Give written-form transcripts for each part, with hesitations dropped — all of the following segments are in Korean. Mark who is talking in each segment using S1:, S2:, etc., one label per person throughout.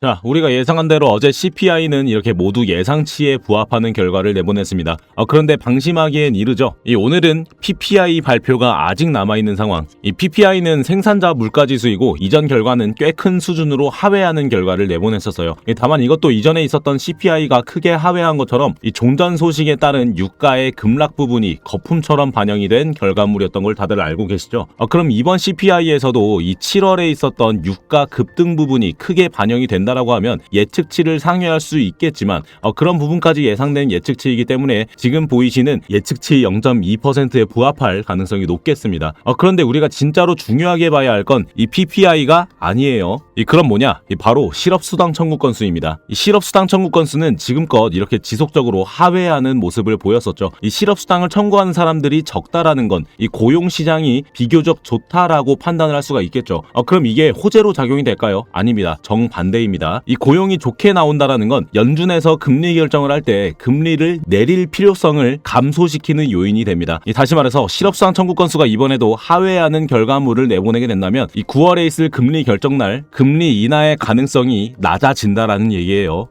S1: 자, 우리가 예상한 대로 어제 CPI는 이렇게 모두 예상치에 부합하는 결과를 내보냈습니다. 그런데 방심하기엔 이르죠. 오늘은 PPI 발표가 아직 남아있는 상황. 이 PPI는 생산자 물가지수이고 이전 결과는 꽤 큰 수준으로 하회하는 결과를 내보냈었어요. 다만 이것도 이전에 있었던 CPI가 크게 하회한 것처럼 이 종전 소식에 따른 유가의 급락 부분이 거품처럼 반영이 된 결과물이었던 걸 다들 알고 계시죠? 그럼 이번 CPI에서도 이 7월에 있었던 유가 급등 부분이 크게 반영이 된다라고 하면 예측치를 상회할 수 있겠지만 그런 부분까지 예상된 예측치이기 때문에 지금 보이시는 예측치 0.2%에 부합할 가능성이 높겠습니다. 그런데 우리가 진짜로 중요하게 봐야 할 건 이 PPI가 아니에요. 그럼 뭐냐? 바로 실업수당 청구 건수입니다. 이 실업수당 청구 건수는 지금껏 이렇게 지속적으로 하회하는 모습을 보였었죠. 이 실업수당을 청구하는 사람들이 적다라는 건 이 고용시장이 비교적 좋다라고 판단을 할 수가 있겠죠. 그럼 이게 호재로 작용이 될까요? 아닙니다. 정반대입니다. 이 고용이 좋게 나온다라는 건 연준에서 금리 결정을 할 때 금리를 내릴 필요성을 감소시키는 요인이 됩니다. 다시 말해서 실업수당 청구 건수가 이번에도 하회하는 결과물을 내보내게 된다면 이 9월에 있을 금리 결정날 금리 인하의 가능성이 낮아진다라는 얘기예요.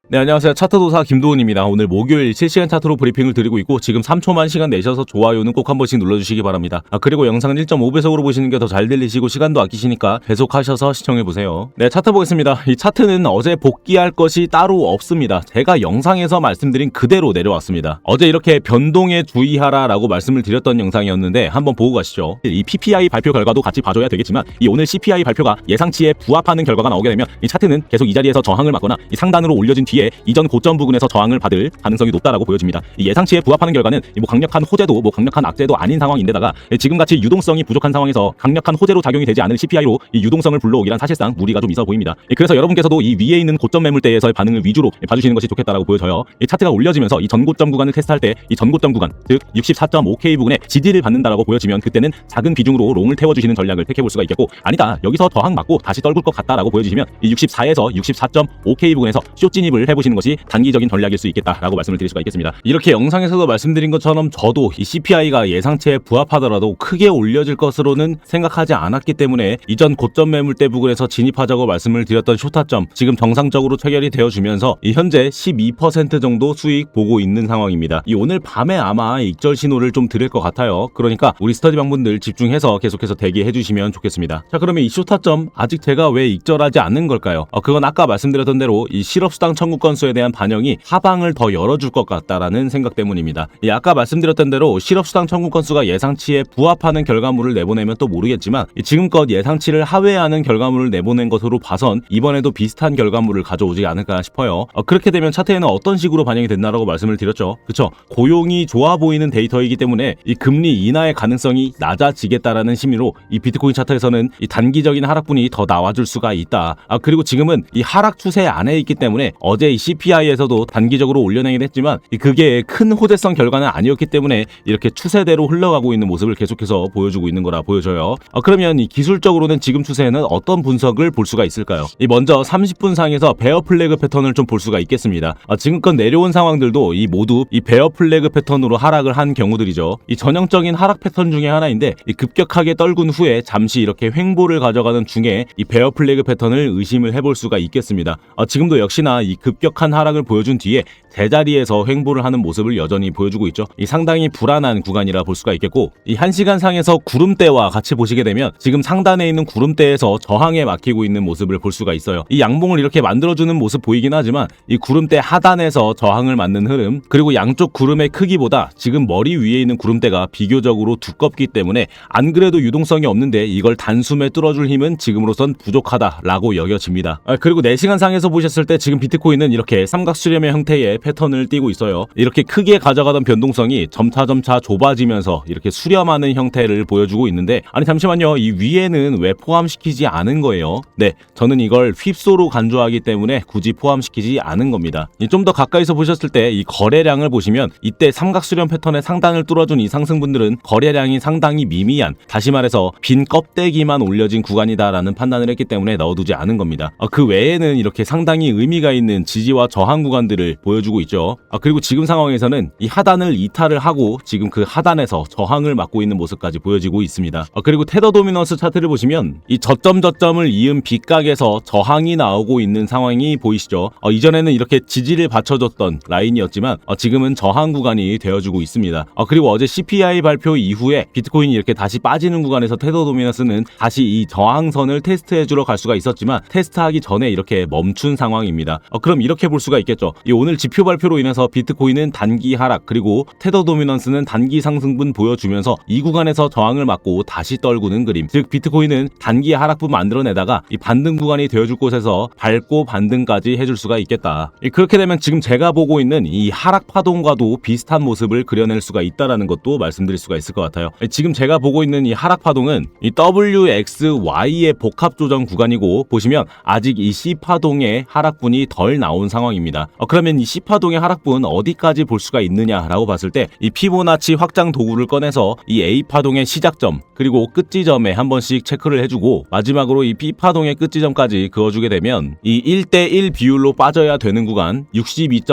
S1: 네, 안녕하세요. 차트도사 김도훈입니다. 오늘 목요일 실시간 차트로 브리핑을 드리고 있고 지금 3초만 시간 내셔서 좋아요는 꼭 한 번씩 눌러주시기 바랍니다. 그리고 영상은 1.5배속으로 보시는 게 더 잘 들리시고 시간도 아끼시니까 배속하셔서 시청해보세요. 네, 차트 보겠습니다. 이 차트는 어제 복귀할 것이 따로 없습니다. 제가 영상에서 말씀드린 그대로 내려왔습니다. 어제 이렇게 변동에 주의하라라고 말씀을 드렸던 영상이었는데 한번 보고 가시죠. 이 PPI 발표 결과도 같이 봐줘야 되겠지만 이 오늘 CPI 발표가 예상치에 부합하는 결과가 나오게 되면 이 차트는 계속 이 자리에서 저항을 맞거나 이 상단으로 올려진 뒤에 이전 고점 부근에서 저항을 받을 가능성이 높다라고 보여집니다. 이 예상치에 부합하는 결과는 뭐 강력한 호재도 강력한 악재도 아닌 상황인데다가 지금같이 유동성이 부족한 상황에서 강력한 호재로 작용이 되지 않은 CPI로 이 유동성을 불러오기란 사실상 무리가 좀 있어 보입니다. 그래서 여러분께서도 이 위에 있는 고점 매물대에서의 반응을 위주로 봐주시는 것이 좋겠다라고 보여져요. 이 차트가 올려지면서 이 전고점 구간을 테스트할 때 이 전고점 구간, 즉 64.5K 부근에 지지를 받는다라고 보여지면 그때는 작은 비중으로 롱을 태워주시는 전략을 택해볼 수가 있겠고, 아니다 여기서 저항 맞고 다시 떨굴 것 같다라고 보여지시면 이 64에서 64.5K 부근에서 숏 진입을 해보시는 것이 단기적인 전략일 수 있겠다라고 말씀을 드릴 수가 있겠습니다. 이렇게 영상에서도 말씀드린 것처럼 저도 이 CPI가 예상치에 부합하더라도 크게 올려질 것으로는 생각하지 않았기 때문에 이전 고점 매물대 부근에서 진입하자고 말씀을 드렸던 숏타점 지금 정상적으로 체결이 되어주면서 이 현재 12% 정도 수익 보고 있는 상황입니다. 이 오늘 밤에 아마 익절 신호를 좀 드릴 것 같아요. 그러니까 우리 스터디 방분들 집중해서 계속해서 대기해 주시면 좋겠습니다. 자, 그러면 이 숏타점 아직 제가 왜 익절하지 않는 걸까요? 그건 아까 말씀드렸던 대로 이 실업수당 청구 건수에 대한 반영이 하방을 더 열어줄 것 같다라는 생각 때문입니다. 아까 말씀드렸던 대로 실업수당 청구 건수가 예상치에 부합하는 결과물을 내보내면 또 모르겠지만 지금껏 예상치를 하회하는 결과물을 내보낸 것으로 봐선 이번에도 비슷한 결과물을 가져오지 않을까 싶어요. 그렇게 되면 차트에는 어떤 식으로 반영이 된다라고 말씀을 드렸죠. 그쵸? 고용이 좋아 보이는 데이터이기 때문에 이 금리 인하의 가능성이 낮아지겠다라는 심리로 이 비트코인 차트에서는 이 단기적인 하락분이 더 나와줄 수가 있다. 그리고 지금은 이 하락 추세 안에 있기 때문에 어제 이 CPI에서도 단기적으로 올려내긴 했지만 그게 큰 호재성 결과는 아니었기 때문에 이렇게 추세대로 흘러가고 있는 모습을 계속해서 보여주고 있는 거라 보여져요. 그러면 이 기술적으로는 지금 추세에는 어떤 분석을 볼 수가 있을까요? 먼저 30분 상에서 베어 플래그 패턴을 좀 볼 수가 있겠습니다. 지금껏 내려온 상황들도 이 모두 이 베어 플래그 패턴으로 하락을 한 경우들이죠. 이 전형적인 하락 패턴 중에 하나인데 이 급격하게 떨군 후에 잠시 이렇게 횡보를 가져가는 중에 이 베어 플래그 패턴을 의심을 해볼 수가 있겠습니다. 지금도 역시나 이 급격한 하락을 보여준 뒤에 제자리에서 횡보를 하는 모습을 여전히 보여주고 있죠. 이 상당히 불안한 구간이라 볼 수가 있겠고, 이 1시간 상에서 구름대와 같이 보시게 되면 지금 상단에 있는 구름대에서 저항에 막히고 있는 모습을 볼 수가 있어요. 이 양봉을 이렇게 만들어주는 모습 보이긴 하지만 이 구름대 하단에서 저항을 맞는 흐름, 그리고 양쪽 구름의 크기보다 지금 머리 위에 있는 구름대가 비교적으로 두껍기 때문에 안 그래도 유동성이 없는데 이걸 단숨에 뚫어줄 힘은 지금으로선 부족하다라고 여겨집니다. 그리고 4시간 상에서 보셨을 때 지금 비트코인은 이렇게 삼각수렴의 형태의 패턴을 띠고 있어요. 이렇게 크게 가져가던 변동성이 점차 좁아지면서 이렇게 수렴하는 형태를 보여주고 있는데, 아니 잠시만요, 이 위에는 왜 포함시키지 않은 거예요? 네, 저는 이걸 휩소로 간주하기 때문에 굳이 포함시키지 않은 겁니다. 좀 더 가까이서 보셨을 때 이 거래량을 보시면 이때 삼각수렴 패턴의 상단을 뚫어준 이 상승분들은 거래량이 상당히 미미한, 다시 말해서 빈 껍데기만 올려진 구간이다라는 판단을 했기 때문에 넣어두지 않은 겁니다. 그 외에는 이렇게 상당히 의미가 있는 지지와 저항 구간들을 보여주고 보여주고 있죠. 그리고 지금 상황에서는 이 하단을 이탈을 하고 지금 그 하단에서 저항을 맞고 있는 모습까지 보여지고 있습니다. 그리고 테더 도미넌스 차트를 보시면 이 저점을 이은 빗각에서 저항이 나오고 있는 상황이 보이시죠. 이전에는 이렇게 지지를 받쳐줬던 라인이었지만 지금은 저항 구간이 되어주고 있습니다. 그리고 어제 CPI 발표 이후에 비트코인이 이렇게 다시 빠지는 구간에서 테더 도미넌스는 다시 이 저항선을 테스트해주러 갈 수가 있었지만 테스트하기 전에 이렇게 멈춘 상황입니다. 그럼 이렇게 볼 수가 있겠죠. 이 오늘 지표 발표로 인해서 비트코인은 단기 하락 그리고 테더 도미넌스는 단기 상승분 보여주면서 이 구간에서 저항을 맞고 다시 떨구는 그림. 즉 비트코인은 단기 하락분 만들어내다가 이 반등 구간이 되어줄 곳에서 밟고 반등까지 해줄 수가 있겠다. 그렇게 되면 지금 제가 보고 있는 이 하락 파동과도 비슷한 모습을 그려낼 수가 있다라는 것도 말씀드릴 수가 있을 것 같아요. 지금 제가 보고 있는 이 하락 파동은 이 WXY의 복합 조정 구간이고 보시면 아직 이 C파동의 하락분이 덜 나온 상황입니다. 그러면 이 C파동의 하락분 어디까지 볼 수가 있느냐라고 봤을 때 이 피보나치 확장 도구를 꺼내서 이 A파동의 시작점 그리고 끝지점에 한 번씩 체크를 해주고 마지막으로 이 B파동의 끝지점까지 그어주게 되면 이 1대1 비율로 빠져야 되는 구간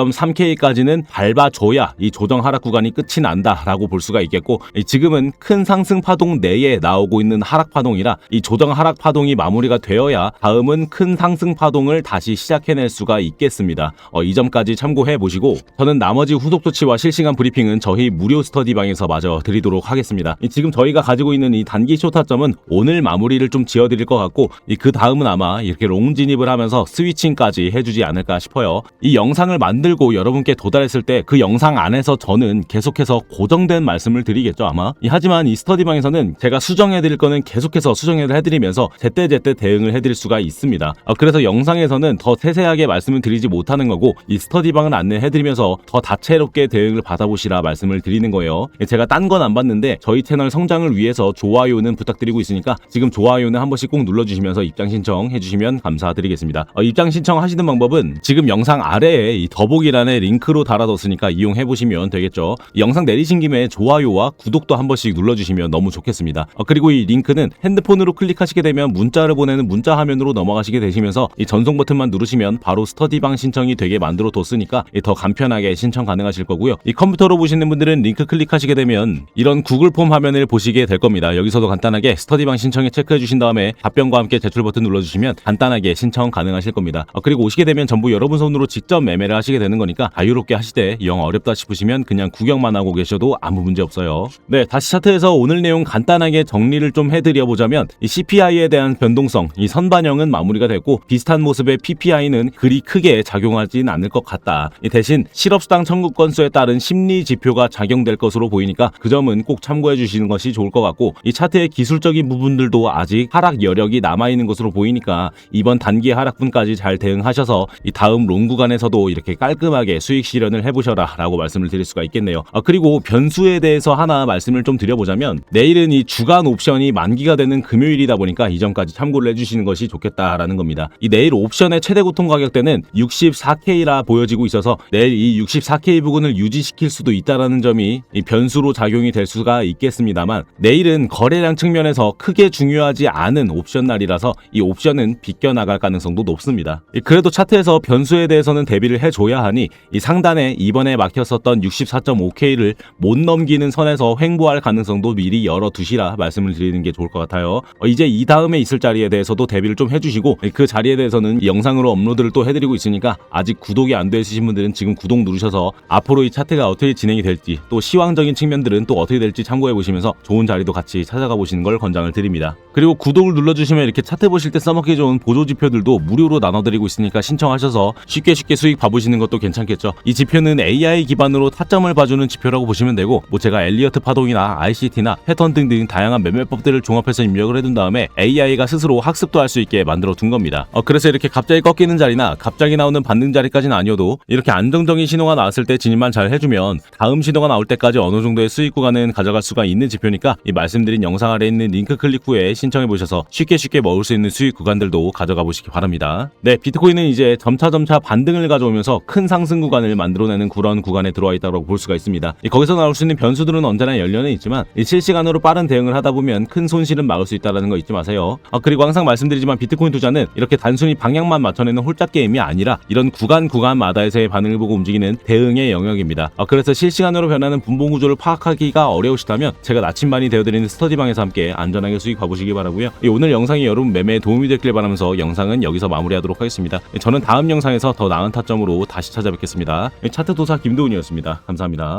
S1: 62.3K까지는 밟아줘야 이 조정 하락 구간이 끝이 난다라고 볼 수가 있겠고 지금은 큰 상승 파동 내에 나오고 있는 하락 파동이라 이 조정 하락 파동이 마무리가 되어야 다음은 큰 상승 파동을 다시 시작해낼 수가 있겠습니다. 이 점까지 참고해 보시고 저는 나머지 후속 조치와 실시간 브리핑은 저희 무료 스터디방에서 마저 드리도록 하겠습니다. 지금 저희가 가지고 있는 이 단기 쇼타점은 오늘 마무리를 좀 지어드릴 것 같고 그 다음은 아마 이렇게 롱 진입을 하면서 스위칭까지 해주지 않을까 싶어요. 이 영상을 만들고 여러분께 도달했을 때 그 영상 안에서 저는 계속해서 고정된 말씀을 드리겠죠 아마. 하지만 이 스터디방에서는 제가 수정해드릴 거는 계속해서 수정을 해드리면서 제때제때 대응을 해드릴 수가 있습니다. 그래서 영상에서는 더 세세하게 말씀을 드리지 못하는 거고 이 스터디방을 안내해드리면서 더 다채롭게 대응을 받아보시라 말씀을 드리는 거예요. 제가 딴 건 안 봤는데 저희 채널 성장을 위해서 좋아요는 부탁드리고 있으니까 지금 좋아요는 한 번씩 꼭 눌러주시면서 입장 신청 해주시면 감사드리겠습니다. 입장 신청하시는 방법은 지금 영상 아래에 이 더보기란에 링크로 달아뒀으니까 이용해보시면 되겠죠. 이 영상 내리신 김에 좋아요와 구독도 한 번씩 눌러주시면 너무 좋겠습니다. 그리고 이 링크는 핸드폰으로 클릭하시게 되면 문자를 보내는 문자 화면으로 넘어가시게 되시면서 이 전송 버튼만 누르시면 바로 스터디방 신청이 되게 만들어 뒀으니까 더 간편하게 신청 가능하실 거고요. 이 컴퓨터로 보시는 분들은 링크 클릭하시게 되면 이런 구글 폼 화면을 보시게 될 겁니다. 여기서도 간단하게 스터디방 신청에 체크해 주신 다음에 답변과 함께 제출 버튼 눌러주시면 간단하게 신청 가능하실 겁니다. 그리고 오시게 되면 전부 여러분 손으로 직접 매매를 하시게 되는 거니까 자유롭게 하시되 영 어렵다 싶으시면 그냥 구경만 하고 계셔도 아무 문제 없어요. 네, 다시 차트에서 오늘 내용 간단하게 정리를 좀 해드려 보자면 이 CPI에 대한 변동성, 이 선반영은 마무리가 됐고 비슷한 모습의 PPI는 그리 크게 작용하진 않을 것 같다. 대신 실업수당 청구 건수에 따른 심리 지표가 작용될 것으로 보이니까 그 점은 꼭 참고해 주시는 것이 좋을 것 같고 이 차트의 기술적인 부분들도 아직 하락 여력이 남아있는 것으로 보이니까 이번 단기 하락분까지 잘 대응하셔서 이 다음 롱 구간에서도 이렇게 깔끔하게 수익 실현을 해보셔라 라고 말씀을 드릴 수가 있겠네요. 그리고 변수에 대해서 하나 말씀을 좀 드려보자면 내일은 이 주간 옵션이 만기가 되는 금요일이다 보니까 이 점까지 참고를 해주시는 것이 좋겠다라는 겁니다. 이 내일 옵션의 최대 고통 가격대는 64K라 보여지고 있어서 내일 이 64K 부근을 유지시킬 수도 있다라는 점이 이 변수로 작용이 될 수가 있겠습니다만 내일은 거래량 측면에서 크게 중요하지 않은 옵션 날이라서 이 옵션은 비껴나갈 가능성도 높습니다. 그래도 차트에서 변수에 대해서는 대비를 해줘야 하니 이 상단에 이번에 막혔었던 64.5K를 못 넘기는 선에서 횡보할 가능성도 미리 열어두시라 말씀을 드리는 게 좋을 것 같아요. 이제 이 다음에 있을 자리에 대해서도 대비를 좀 해주시고 그 자리에 대해서는 영상으로 업로드를 또 해드리고 있으니까 아직 구독이 안 되시신 분들은 지금 구독 누르셔서 앞으로 이 차트가 어떻게 진행이 될지 또 시황적인 측면들은 또 어떻게 될지 참고해 보시면서 좋은 자리도 같이 찾아가 보시는 걸 권장을 드립니다. 그리고 구독을 눌러주시면 이렇게 차트 보실 때 써먹기 좋은 보조 지표들도 무료로 나눠드리고 있으니까 신청하셔서 쉽게 수익 봐보시는 것도 괜찮겠죠. 이 지표는 AI 기반으로 타점을 봐주는 지표라고 보시면 되고 제가 엘리어트 파동이나 ICT나 패턴 등등 다양한 매매법들을 종합해서 입력을 해둔 다음에 AI가 스스로 학습도 할 수 있게 만들어 둔 겁니다. 그래서 이렇게 갑자기 꺾이는 자리나 갑자기 나오는 반등 자리까지는 아니어도 이렇게 안정적인 신호가 나왔을 때 진입만 잘 해주면 다음 신호가 나올 때까지 어느 정도의 수익 구간은 가져갈 수가 있는 지표니까 이 말씀드린 영상 아래에 있는 링크 클릭 후에 신청해 보셔서 쉽게 먹을 수 있는 수익 구간들도 가져가 보시기 바랍니다. 네, 비트코인은 이제 점차 반등을 가져오면서 큰 상승 구간을 만들어내는 그런 구간에 들어와 있다고 볼 수가 있습니다. 거기서 나올 수 있는 변수들은 언제나 열려는 있지만 실시간으로 빠른 대응을 하다 보면 큰 손실은 막을 수 있다는 거 잊지 마세요. 그리고 항상 말씀드리지만 비트코인 투자는 이렇게 단순히 방향만 맞춰내는 홀짝 게임이 아니라 이런 구간마다에서의 시장의 반응을 보고 움직이는 대응의 영역입니다. 그래서 실시간으로 변하는 분봉 구조를 파악하기가 어려우시다면 제가 나침반이 되어드리는 스터디방에서 함께 안전하게 수익 봐보시기 바라고요. 오늘 영상이 여러분 매매에 도움이 됐길 바라면서 영상은 여기서 마무리하도록 하겠습니다. 저는 다음 영상에서 더 나은 타점으로 다시 찾아뵙겠습니다. 차트 도사 김도훈이었습니다. 감사합니다.